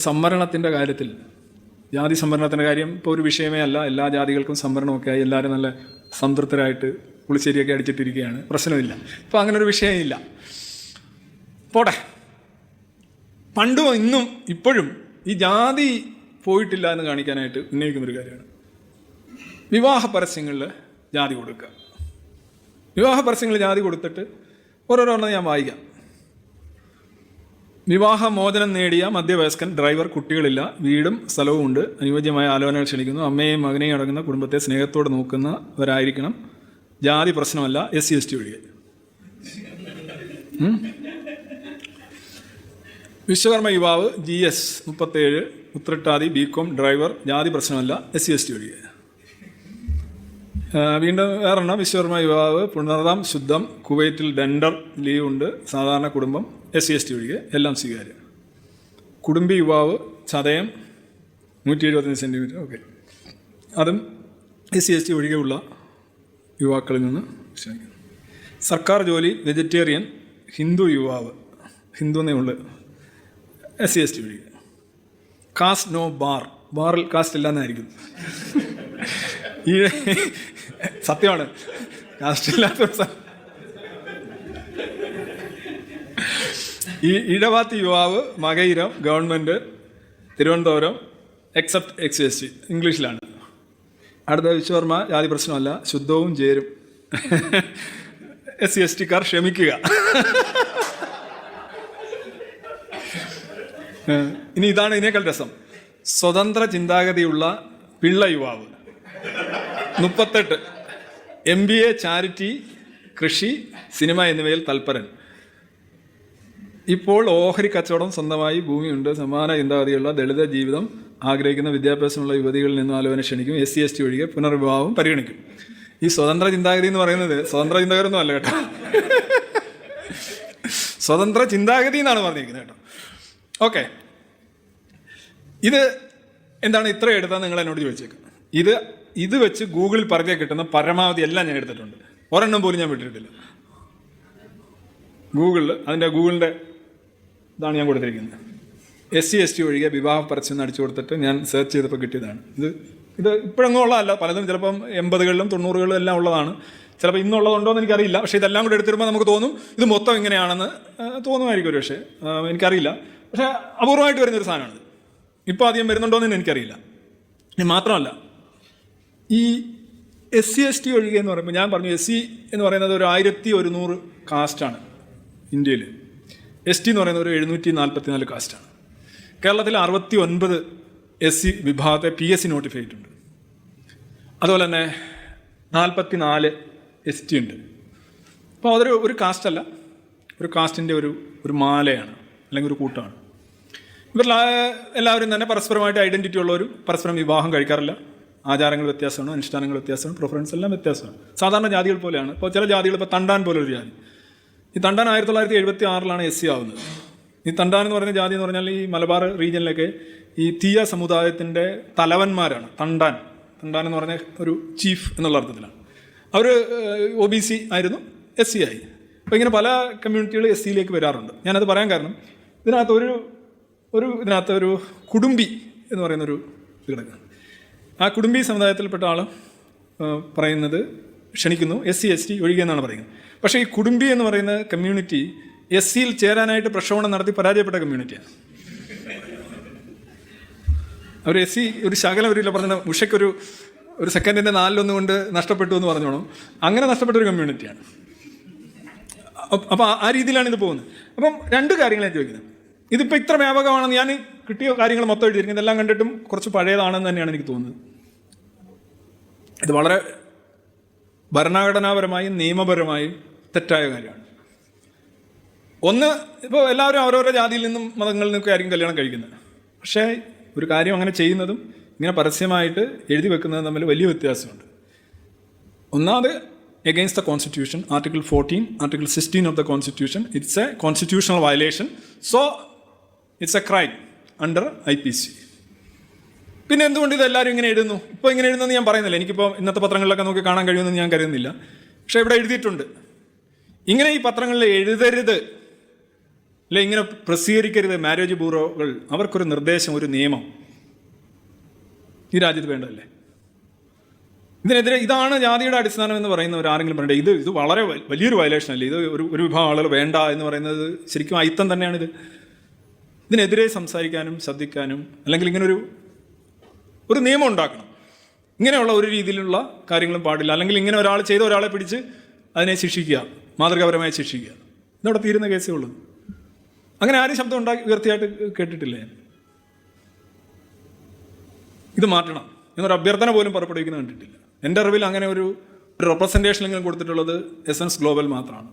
സംവരണത്തിൻ്റെ കാര്യത്തിൽ, ജാതി സംവരണത്തിൻ്റെ കാര്യം ഇപ്പോൾ ഒരു വിഷയമേ അല്ല. എല്ലാ ജാതികൾക്കും സംവരണമൊക്കെ ആയി എല്ലാവരും നല്ല സംതൃപ്തരായിട്ട് പുളിശ്ശേരിയൊക്കെ അടിച്ചിട്ടിരിക്കുകയാണ്. പ്രശ്നമില്ല. ഇപ്പോൾ അങ്ങനെ ഒരു വിഷയമില്ല. പോട്ടെ. പണ്ടും ഇന്നും ഇപ്പോഴും ഈ ജാതി പോയിട്ടില്ല എന്ന് കാണിക്കാനായിട്ട് ഉന്നയിക്കുന്നൊരു കാര്യമാണ് വിവാഹ പരസ്യങ്ങളിൽ ജാതി കൊടുക്കുക. വിവാഹ പരസ്യങ്ങളിൽ ജാതി കൊടുത്തിട്ട് ഓരോരോണ്ണം ഞാൻ വായിക്കാം. വിവാഹമോചനം നേടിയ മധ്യവയസ്കൻ, ഡ്രൈവർ, കുട്ടികളില്ല, വീടും സ്ഥലവും ഉണ്ട്, അനുയോജ്യമായ ആലോചനകൾ ക്ഷണിക്കുന്നു, അമ്മയെയും മകനെയും അടങ്ങുന്ന കുടുംബത്തെ സ്നേഹത്തോടെ നോക്കുന്നവരായിരിക്കണം, ജാതി പ്രശ്നമല്ല, SC/ST ഒഴികെ. വിശ്വകർമ്മ യുവാവ്, GS 37, ഉത്രട്ടാതി, BCom, ഡ്രൈവർ, ജാതി പ്രശ്നമല്ല, SC/ST ഒഴികെ. വീണ്ടും വേറെണ്ണം, വിശ്വകർമ്മ യുവാവ്, പുണർതാം, ശുദ്ധം, കുവൈറ്റിൽ ഡെൻഡർ, ലീവ് ഉണ്ട്, സാധാരണ കുടുംബം, SC/ST ഒഴികെ, എല്ലാം സ്വീകാര്യം. കുടുംബി യുവാവ്, ചതയം, 175 സെൻറ്റിമീറ്റർ, ഓക്കെ, അതും SC/ST ഒഴികെയുള്ള യുവാക്കളിൽ നിന്ന് ക്ഷണിക്കുന്നു. സർക്കാർ ജോലി, വെജിറ്റേറിയൻ, ഹിന്ദു യുവാവ്, ഹിന്ദു എന്നേ ഉള്ളു, SC/ST ഒഴികെ. കാസ്റ്റ് നോ ബാർ, ബാറിൽ കാസ്റ്റ് ഇല്ലാന്നായിരിക്കും. ഈ സത്യമാണ്, കാസ്റ്റ് ഇല്ലാത്ത. ഈ ഇടവാത്തി യുവാവ്, Makayiram, government, Thiruvananthapuram, except SC/ST, ഇംഗ്ലീഷിലാണ്. അടുത്ത വിശ്വകർമ്മ, ജാതി പ്രശ്നമല്ല, ശുദ്ധവും ചേരും, SC/STക്കാർ ക്ഷമിക്കുക. ഇനി ഇതാണ് ഇതിനേക്കാൾ രസം. സ്വതന്ത്ര ചിന്താഗതിയുള്ള പിള്ള യുവാവ്, 38, MBA, ചാരിറ്റി, കൃഷി, സിനിമ എന്നിവയിൽ തൽപരൻ, ഇപ്പോൾ ഓഹരി കച്ചവടം, സ്വന്തമായി ഭൂമിയുണ്ട്, സമാന ചിന്താഗതിയുള്ള ദളിത ജീവിതം ആഗ്രഹിക്കുന്ന വിദ്യാഭ്യാസമുള്ള യുവതികളിൽ നിന്നും ആലോചന ക്ഷണിക്കും, SC/ST ഒഴികെ പുനർവിവാഹം പരിഗണിക്കും. ഈ സ്വതന്ത്ര ചിന്താഗതി എന്ന് പറയുന്നത് സ്വതന്ത്ര ചിന്താഗതിയൊന്നും അല്ല കേട്ടോ, സ്വതന്ത്ര ചിന്താഗതി എന്നാണ് പറഞ്ഞിരിക്കുന്നത് കേട്ടോ. ഓക്കെ, ഇത് എന്താണ് ഇത്ര എടുത്താൽ നിങ്ങൾ എന്നോട് ചോദിച്ചേക്കാം. ഇത് വെച്ച് ഗൂഗിളിൽ പറഞ്ഞാൽ കിട്ടുന്ന പരമാവധി എല്ലാം ഞാൻ എടുത്തിട്ടുണ്ട്, ഒരെണ്ണം പോലും ഞാൻ വിട്ടിട്ടില്ല. ഗൂഗിളിൻ്റെ ഇതാണ് ഞാൻ കൊടുത്തിരിക്കുന്നത്. SC/ST ഒഴികെ വിവാഹ പരസ്യം അടിച്ചു കൊടുത്തിട്ട് ഞാൻ സെർച്ച് ചെയ്തപ്പോൾ കിട്ടിയതാണ്. ഇത് ഇപ്പോഴൊന്നും ഉള്ളതല്ല, പലതും ചിലപ്പം 80കളിലും 90കളിലും എല്ലാം ഉള്ളതാണ്. ചിലപ്പോൾ ഇന്നുള്ളതുണ്ടോ എന്ന് എനിക്കറിയില്ല. പക്ഷേ ഇതെല്ലാം കൂടെ എടുത്തിരുമ്പോൾ നമുക്ക് തോന്നും ഇത് മൊത്തം ഇങ്ങനെയാണെന്ന് തോന്നുമായിരിക്കും ഒരു പക്ഷേ, എനിക്കറിയില്ല. പക്ഷേ അപൂർവമായിട്ട് വരുന്നൊരു സാധനമാണിത്. ഇപ്പോൾ അധികം വരുന്നുണ്ടോ എന്ന് എനിക്കറിയില്ല. ഇനി മാത്രമല്ല, ഈ SC/ST ഒഴികെ എന്ന് പറയുമ്പോൾ ഞാൻ പറഞ്ഞു, SC എന്ന് പറയുന്നത് ഒരു 1100 കാസ്റ്റാണ് ഇന്ത്യയിൽ. ST എന്ന് പറയുന്നത് ഒരു 744 കാസ്റ്റാണ്. കേരളത്തിൽ 69 SC വിഭാഗത്തെ PSC നോട്ടിഫൈ ചെയ്തിട്ടുണ്ട്. അതുപോലെ തന്നെ 44 ST ഉണ്ട്. അപ്പോൾ അതൊരു ഒരു കാസ്റ്റല്ല, ഒരു കാസ്റ്റിൻ്റെ ഒരു മാലയാണ്, അല്ലെങ്കിൽ ഒരു കൂട്ടമാണ്. ഇവരിൽ എല്ലാവരും തന്നെ പരസ്പരമായിട്ട് ഐഡൻറ്റിറ്റി ഉള്ളവരും പരസ്പരം വിവാഹം കഴിക്കാറില്ല. ആചാരങ്ങൾ വ്യത്യാസമാണ്, അനുഷ്ഠാനങ്ങൾ വ്യത്യാസമാണ്, പ്രിഫറൻസ് എല്ലാം വ്യത്യാസമാണ്. സാധാരണ ജാതികൾ പോലെയാണ്. ഇപ്പോൾ ചില ജാതികൾ, ഇപ്പോൾ തണ്ടാൻ പോലൊരു ജാതി, ഈ തണ്ടാൻ 1976 SC ആവുന്നത്. ഈ തണ്ടാൻ എന്ന് പറയുന്ന ജാതി എന്ന് പറഞ്ഞാൽ ഈ മലബാർ റീജിയനിലൊക്കെ ഈ തീയ സമുദായത്തിൻ്റെ തലവന്മാരാണ്. തണ്ടാൻ എന്ന് പറഞ്ഞ ഒരു ചീഫ് എന്നുള്ള അർത്ഥത്തിലാണ്. അവർ OBC ആയിരുന്നു, SC ആയി. അപ്പോൾ ഇങ്ങനെ പല കമ്മ്യൂണിറ്റികൾ SCയിലേക്ക് വരാറുണ്ട്. ഞാനത് പറയാൻ കാരണം, ഇതിനകത്ത് ഒരു കുടുംബി എന്ന് പറയുന്നൊരു കിടക്കാണ്. ആ കുടുംബി സമുദായത്തിൽപ്പെട്ട ആൾ പറയുന്നത് ക്ഷണിക്കുന്നു, SC/ST ഒഴികെ എന്നാണ് പറയുന്നത്. പക്ഷേ ഈ കുടുംബി എന്ന് പറയുന്ന കമ്മ്യൂണിറ്റി SCയിൽ ചേരാനായിട്ട് പ്രക്ഷോഭണം നടത്തി പരാജയപ്പെട്ട കമ്മ്യൂണിറ്റിയാണ്. അവർ SC ഒരു ശകലം ഒരു പറഞ്ഞ ഉഷയ്ക്കൊരു സെക്കൻഡിൻ്റെ 4 കൊണ്ട് നഷ്ടപ്പെട്ടു എന്ന് പറഞ്ഞോണം. അങ്ങനെ നഷ്ടപ്പെട്ടൊരു കമ്മ്യൂണിറ്റിയാണ്. അപ്പോൾ ആ രീതിയിലാണ് ഇത് പോകുന്നത്. അപ്പം 2 കാര്യങ്ങൾ ഞാൻ ചോദിക്കുന്നത്. ഇതിപ്പോൾ ഇത്ര വ്യാപകമാണെന്ന് ഞാൻ കിട്ടിയ കാര്യങ്ങൾ മൊത്തം എഴുതിയിരിക്കുന്നത് എല്ലാം കണ്ടിട്ടും കുറച്ച് പഴയതാണെന്ന് തന്നെയാണ് എനിക്ക് തോന്നുന്നത്. ഇത് വളരെ ഭരണഘടനാപരമായും നിയമപരമായും തെറ്റായ കാര്യമാണ്. ഒന്ന്, ഇപ്പോൾ എല്ലാവരും അവരവരുടെ ജാതിയിൽ നിന്നും മതങ്ങളിൽ നിന്നൊക്കെ ആയിരിക്കും കല്യാണം കഴിക്കുന്നത്. പക്ഷേ ഒരു കാര്യം അങ്ങനെ ചെയ്യുന്നതും ഇങ്ങനെ പരസ്യമായിട്ട് എഴുതി വെക്കുന്നതും തമ്മിൽ വലിയ വ്യത്യാസമുണ്ട്. ഒന്നാമത്, against the Constitution, Article 14, Article 16 of the Constitution, it's a constitutional violation, so it's a crime under IPC. പിന്നെ എന്തുകൊണ്ട് ഇതെല്ലാവരും ഇങ്ങനെ എഴുതുന്നു? ഇപ്പോൾ ഇങ്ങനെ എഴുതുന്നത് ഞാൻ പറയുന്നില്ല, എനിക്കിപ്പോൾ ഇന്നത്തെ പത്രങ്ങളിലൊക്കെ നോക്കി കാണാൻ കഴിയുമെന്ന് ഞാൻ കരുതുന്നില്ല. പക്ഷേ ഇവിടെ എഴുതിയിട്ടുണ്ട്, ഇങ്ങനെ ഈ പത്രങ്ങളിൽ എഴുതരുത് അല്ലെ ഇങ്ങനെ പ്രസിദ്ധീകരിക്കരുത് മാരേജ് ബ്യൂറോകൾ, അവർക്കൊരു നിർദ്ദേശം, ഒരു നിയമം ഈ രാജ്യത്ത് വേണ്ടതല്ലേ? ഇതിനെതിരെ ഇതാണ് ജാതിയുടെ അടിസ്ഥാനം എന്ന് പറയുന്നവർ ആരെങ്കിലും പറയണ്ടേ? ഇത് വളരെ വലിയൊരു വയലേഷൻ അല്ലേ? ഇത് ഒരു വിഭാഗം ആളുകൾ വേണ്ട എന്ന് പറയുന്നത് ശരിക്കും അയിത്തം തന്നെയാണിത്. ഇതിനെതിരെ സംസാരിക്കാനും ശ്രദ്ധിക്കാനും, അല്ലെങ്കിൽ ഇങ്ങനെ ഒരു നിയമം ഉണ്ടാക്കണം. ഇങ്ങനെയുള്ള ഒരു രീതിയിലുള്ള കാര്യങ്ങളും പാടില്ല. അല്ലെങ്കിൽ ഇങ്ങനെ ഒരാൾ ചെയ്ത ഒരാളെ പിടിച്ച് അതിനെ ശിക്ഷിക്കുക, മാതൃകാപരമായി ശിക്ഷിക്കുക. ഇതവിടെ തീരുന്ന കേസേ ഉള്ളൂ. അങ്ങനെ ആരും ശബ്ദം ഉയർത്തിയായിട്ട് കേട്ടിട്ടില്ലേ? ഇത് മാറ്റണം എന്നൊരു അഭ്യർത്ഥന പോലും പുറപ്പെടുവിക്കുന്നത് കണ്ടിട്ടില്ല. എൻ്റെ അറിവിൽ അങ്ങനെ ഒരു റെപ്രസെൻറ്റേഷനെങ്കിലും കൊടുത്തിട്ടുള്ളത് എസൻസ് ഗ്ലോബൽ മാത്രമാണ്.